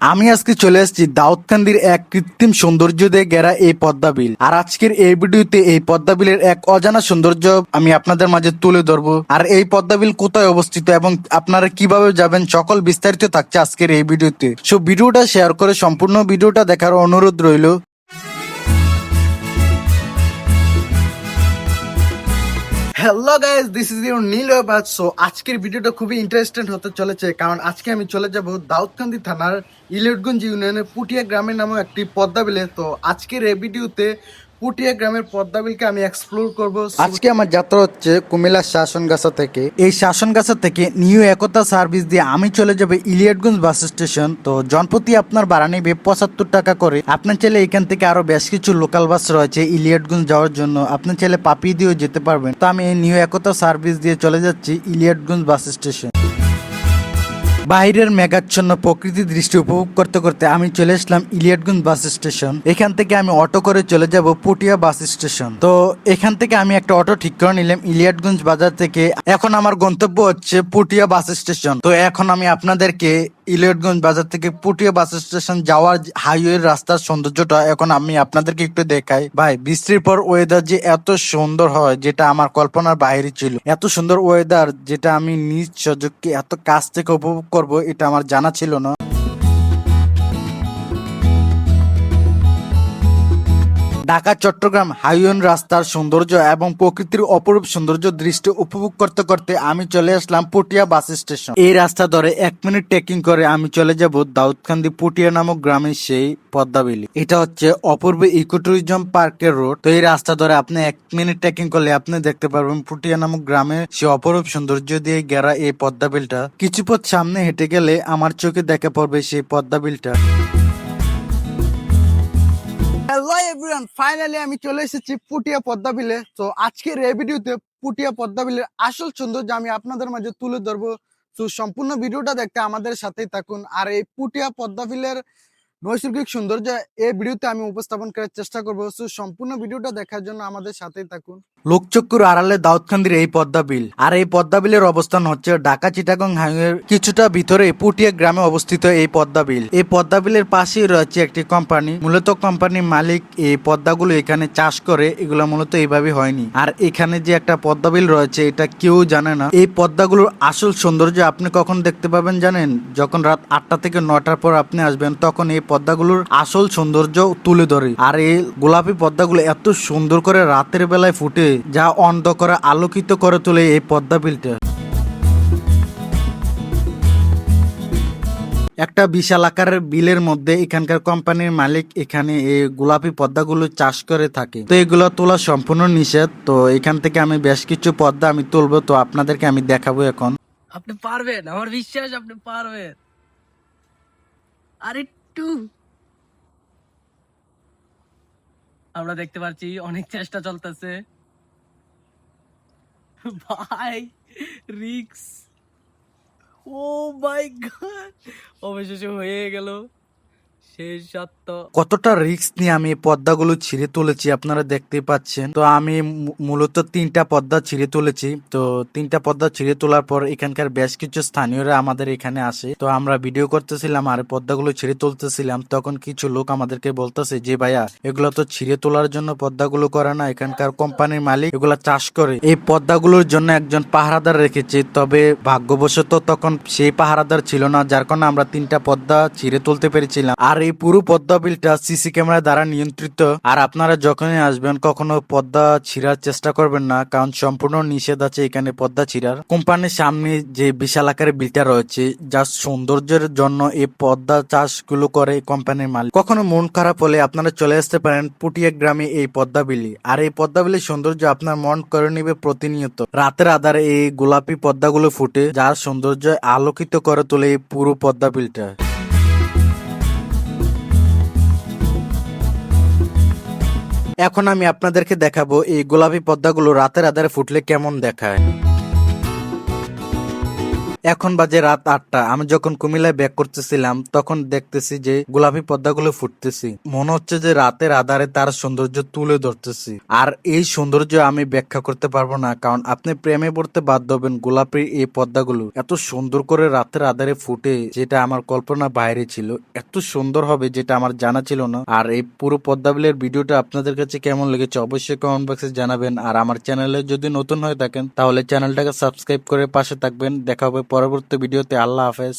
আমি আজকে চলে আসছি দাউদকান্দির এক কৃত্রিম সৌন্দর্য দিয়ে ঘেরা এই পদ্মা বিল। আর আজকের এই ভিডিওতে এই পদ্মা বিলের এক অজানা সৌন্দর্য আমি আপনাদের মাঝে তুলে ধরবো। আর এই পদ্মা বিল কোথায় অবস্থিত এবং আপনারা কিভাবে যাবেন সকল বিস্তারিত থাকছে আজকের এই ভিডিওতে। সো ভিডিওটা শেয়ার করে সম্পূর্ণ ভিডিওটা দেখার অনুরোধ রইল। Hello guys, this is your Neel ওয়েবাজ। সো আজকের ভিডিওটা খুবই ইন্টারেস্টিং হতে চলেছে, কারণ আজকে আমি চলে যাব দাউদকান্দি থানার ইলিয়টগঞ্জ ইউনিয়নের পুটিয়া গ্রামের নামে একটি পদ্মা বিলে। তো আজকের এই ভিডিওতে পুটিয়া গ্রামের পদ্মা বিলকে আমি এক্সপ্লোর করব। আজকে আমার যাত্রা হচ্ছে কুমিল্লার শাসনগাছা থেকে। এই শাসনগাছা থেকে নিউ একতা সার্ভিস দিয়ে আমি চলে যাব ইলিয়টগঞ্জ বাস স্টেশন। তো জনপ্রতি আপনার ভাড়া নেবে 75 টাকা করে। আপনার চাইলে এখান থেকে আরো বেশ কিছু লোকাল বাস রয়েছে ইলিয়টগঞ্জ যাওয়ার জন্য, আপনি চাইলে পাপি দিয়েও যেতে পারবেন। তো আমি এই নিউ একতা সার্ভিস দিয়ে চলে যাচ্ছি ইলিয়টগঞ্জ বাস স্টেশন। বাইরের মেঘাচ্ছন্ন প্রকৃতি দৃষ্টি উপভোগ করতে করতে আমি চলে আসলাম ইলিয়টগঞ্জ বাস স্টেশন। এখান থেকে আমি অটো করে চলে যাব পুটিয়া বাস স্টেশন। তো এখান থেকে আমি একটা অটো ঠিক করে নিলাম ইলিয়টগঞ্জ বাজার থেকে। এখন আমার গন্তব্য হচ্ছে পুটিয়া বাস স্টেশন। তো এখন আমি আপনাদেরকে ইলিয়টগঞ্জ বাজার থেকে পুটিয়া বাস স্টেশন যাওয়ার হাইওয়ের রাস্তার সৌন্দর্যটা এখন আমি আপনাদেরকে একটু দেখাই। ভাই, বৃষ্টির পর ওয়েদার যে এত সুন্দর হয় যেটা আমার কল্পনার বাইরে ছিল। এত সুন্দর ওয়েদার যেটা আমি নিজ সয্যকে এত কাছ থেকে উপভোগ করব এটা আমার জানা ছিল না। ঢাকা চট্টগ্রাম হাইওয়ে রাস্তার সৌন্দর্য এবং প্রকৃতির অপরূপ সৌন্দর্য দৃষ্টি উপভোগ করতে করতে আমি চলে আসলাম পুটিয়া বাস স্টেশন। এই রাস্তা ধরে 1 মিনিট ট্রেকিং করে আমি চলে যাব দাউদকান্দি পুটিয়া নামক গ্রামের সেই পদ্মা বিলি। এটা হচ্ছে অপূর্ব ইকো ট্যুরিজম পার্কের রোড। তো এই রাস্তা ধরে আপনি 1 মিনিট ট্রেকিং করলে আপনি দেখতে পারবেন পুটিয়া নামক গ্রামের সেই অপরূপ সৌন্দর্য দিয়ে ঘেরা এই পদ্মা বিলটা। কিছু পথ সামনে হেঁটে গেলে আমার চোখে দেখা পড়বে সেই পদ্মা বিলটা। হ্যালো এভরিওয়ান, ফাইনালি আমি চলে এসেছি পুটিয়া পদ্মা বিলে। তো আজকের এই ভিডিওতে পুটিয়া পদ্মা বিলের আসল সৌন্দর্য আমি আপনাদের মাঝে তুলে ধরবো। তো সম্পূর্ণ ভিডিওটা দেখতে আমাদের সাথেই থাকুন। আর এই পুটিয়া পদ্মা বিলের নৈসর্গিক সৌন্দর্য এই ভিডিওতে আমি উপস্থাপন করার চেষ্টা করবো। তো সম্পূর্ণ ভিডিওটা দেখার জন্য আমাদের সাথেই থাকুন। লোকচক্ষুর আড়ালে দাউদকান্দির এই পদ্মা বিল। আর এই পদ্মা বিলের অবস্থান হচ্ছে ঢাকা চিটাগং হাইওয়ের কিছুটা ভিতরে পুটিয়া গ্রামে অবস্থিত এই পদ্মা বিল। এই পদ্মা বিলের পাশেই রয়েছে একটি কোম্পানি। মূলত কোম্পানির মালিক এই পদ্মাগুলো এখানে চাষ করে। এগুলো মূলত এইভাবে হয়নি। আর এখানে যে একটা পদ্মা বিল রয়েছে এটা কেউ জানে না। এই পদ্মাগুলোর আসল সৌন্দর্য আপনি কখন দেখতে পাবেন জানেন? যখন রাত 8টা থেকে 9টার পর আপনি আসবেন, তখন এই পদ্মাগুলোর আসল সৌন্দর্য তুলে ধরে। আর এই গোলাপি পদ্মাগুলো এত সুন্দর করে রাতের বেলায় ফুটে, যা অন্ধকারে আলোকিত করে তোলে এই পদ্মা বিলটা। একটা বিশাল আকারের বিলের মধ্যে এখানকার কোম্পানির মালিক এখানে এই গোলাপি পদ্মাগুলো চাষ করে থাকে। তো এগুলো তোলা সম্পূর্ণ নিষেধ। তো এখান থেকে আমি বেশ কিছু পদ্মা আমি তুলবো, তো আপনাদেরকে আমি দেখাবো এখন। আপনি পারবেন, আমার বিশ্বাস আপনি পারবেন। আর একটু আমরা দেখতে পাচ্ছি অনেক চেষ্টা চলতেছে ভাই। রিক্স, ও মাই গড, অবশেষে হয়ে গেল শেষ সত্য। কতটা রিস্ক নিয়ে আমি এই পদ্মাগুলো ছিঁড়ে তুলেছি আপনারা দেখতে পাচ্ছেন। তো আমি মূলত 3টা পদ্মা ছিঁড়ে তুলেছি। তো 3টা পদ্মা ছিঁড়ে তোলার পর এখানকার বেশ কিছু স্থানীয়রা আমাদের এখানে আসে। তো আমরা ভিডিও করতেছিলাম আর পদ্মাগুলো ছিঁড়ে তুলতেছিলাম। তখন কিছু লোক আমাদেরকে বলতেছে যে ভাইয়া, এগুলো তো ছিঁড়ে তোলার জন্য পদ্মাগুলো করে না, এখানকার কোম্পানির মালিক এগুলা চাষ করে। এই পদ্মাগুলোর জন্য একজন পাহারাদার রেখেছে, তবে ভাগ্যবশত তখন সেই পাহারাদার ছিল না, যার কারণে আমরা 3টা পদ্মা ছিঁড়ে তুলতে পেরেছিলাম। আর এই পুরো পদ্মা বিলটা সিসি ক্যামেরা দ্বারা নিয়ন্ত্রিত। আর আপনারা যখনই আসবেন কখনো পদ্মা ছিঁড়ার চেষ্টা করবেন না, কারণ সম্পূর্ণ নিষেধ আছে এখানে পদ্মা ছিঁড়ার। কোম্পানির সামনে যে বিশাল আকারের বিলটা রয়েছে, যার সৌন্দর্যের জন্য এই পদ্মা চাষগুলো করে কোম্পানির মালিক। কখনো মন খারাপ হলে আপনারা চলে আসতে পারেন পুটিয়া গ্রামে এই পদ্মা বিলি। আর এই পদ্মা বিলির সৌন্দর্য আপনার মন করে নিবে প্রতিনিয়ত। রাতের আধারে এই গোলাপি পদ্মাগুলো ফুটে, যার সৌন্দর্য আলোকিত করে তোলে এই পুরো পদ্মা বিলটা। এখন আমি আপনাদেরকে দেখাবো এই গোলাপি পদ্মাগুলো রাতের আধারে ফুটলে কেমন দেখায়। এখন বাজে রাত 8টা। আমি যখন কুমিল্লায় ব্যাক করতেছিলাম তখন দেখতেছি যে গোলাপি পদ্মাগুলো ফুটতেছি, মনে হচ্ছে যে রাতের আধারে তার সৌন্দর্য তুলে ধরতেছি। আর এই সৌন্দর্য আমি ব্যাখ্যা করতে পারবো না, কারণ আপনি প্রেমে পড়তে বাধ্য হবেন। গোলাপি এই পদ্মাগুলো এত সুন্দর করে রাতের আধারে ফুটে, যেটা আমার কল্পনা বাইরে ছিল। এত সুন্দর হবে যেটা আমার জানা ছিল না। আর এই পুরো পদ্মা বিলের ভিডিওটা আপনাদের কাছে কেমন লেগেছে অবশ্যই কমেন্ট বক্সে জানাবেন। আর আমার চ্যানেলে যদি নতুন হয়ে থাকেন তাহলে চ্যানেলটাকে সাবস্ক্রাইব করে পাশে থাকবেন। দেখা হবে পরবর্তী ভিডিওতে। আল্লাহ হাফেজ।